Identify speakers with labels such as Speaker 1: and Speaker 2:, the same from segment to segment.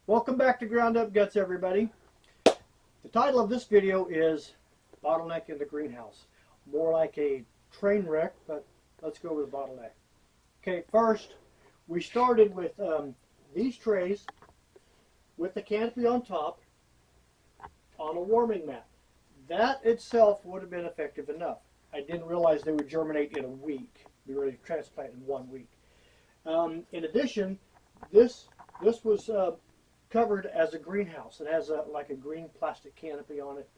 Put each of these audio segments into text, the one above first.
Speaker 1: Welcome back to Ground Up Guts, everybody. The title of this video is Bottleneck in the Greenhouse. More like a train wreck, but let's go with bottleneck. Okay, first we started with these trays with the canopy on top on a warming mat. That itself would have been effective enough. I didn't realize they would germinate in a week. We were ready to transplant in 1 week. In addition, this was covered as a greenhouse. It has like a green plastic canopy on it.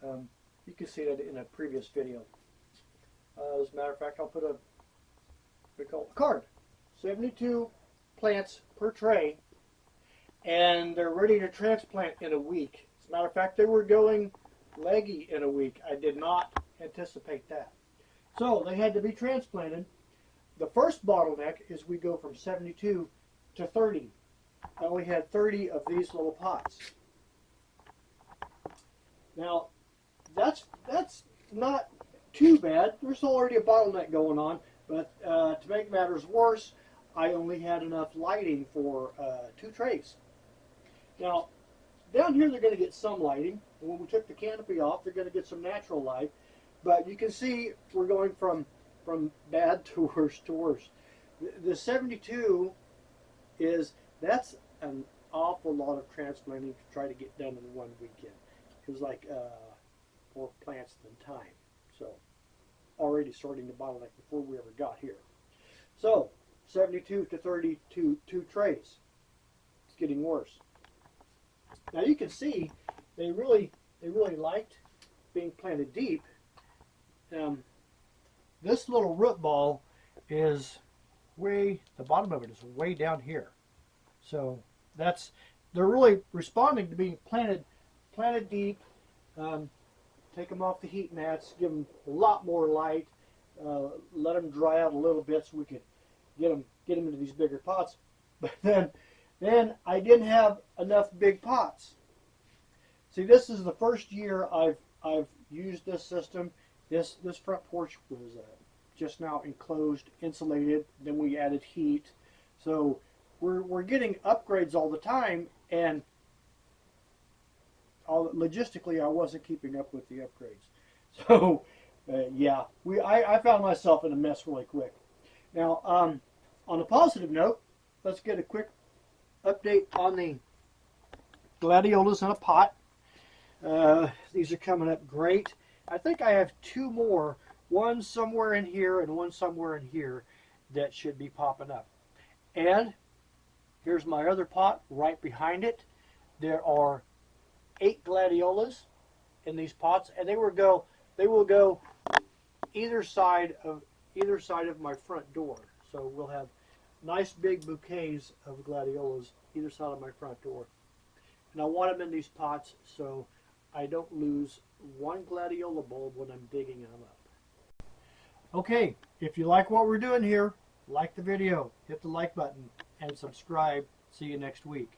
Speaker 1: You can see that in a previous video. As a matter of fact, I'll put a card. 72 plants per tray, and they're ready to transplant in a week. As a matter of fact, they were going leggy in a week. I did not anticipate that. So they had to be transplanted. The first bottleneck is we go from 72 to 30. I only had 30 of these little pots. Now, that's not too bad. There's already a bottleneck going on, but to make matters worse, I only had enough lighting for 2 trays. Now, down here they're going to get some lighting. When we took the canopy off, they're going to get some natural light. But you can see we're going from bad to worse to worse. The 72 that's an awful lot of transplanting to try to get done in 1 weekend. It was like more plants than time. So already sorting the bottleneck before we ever got here. So 72 to 32 2 trays. It's getting worse. Now you can see they really liked being planted deep. This little root ball is the bottom of it is way down here. So they're really responding to being planted deep. Take them off the heat mats, give them a lot more light, let them dry out a little bit so we could get them into these bigger pots. But then I didn't have enough big pots. See, this is the first year I've used this system. This front porch was just now enclosed, insulated. Then we added heat, so we're getting upgrades all the time, and logistically I wasn't keeping up with the upgrades. So yeah, I found myself in a mess really quick. Now on a positive note, let's get a quick update on the gladiolas in a pot. These are coming up great. I think I have 2 more, one somewhere in here and one somewhere in here, that should be popping up. And here's my other pot right behind it. There are 8 gladiolas in these pots, and they will go either side of my front door. So we'll have nice big bouquets of gladiolas either side of my front door. And I want them in these pots so I don't lose 1 gladiola bulb when I'm digging them up. Okay, if you like what we're doing here, like the video, hit the like button, and subscribe. See you next week.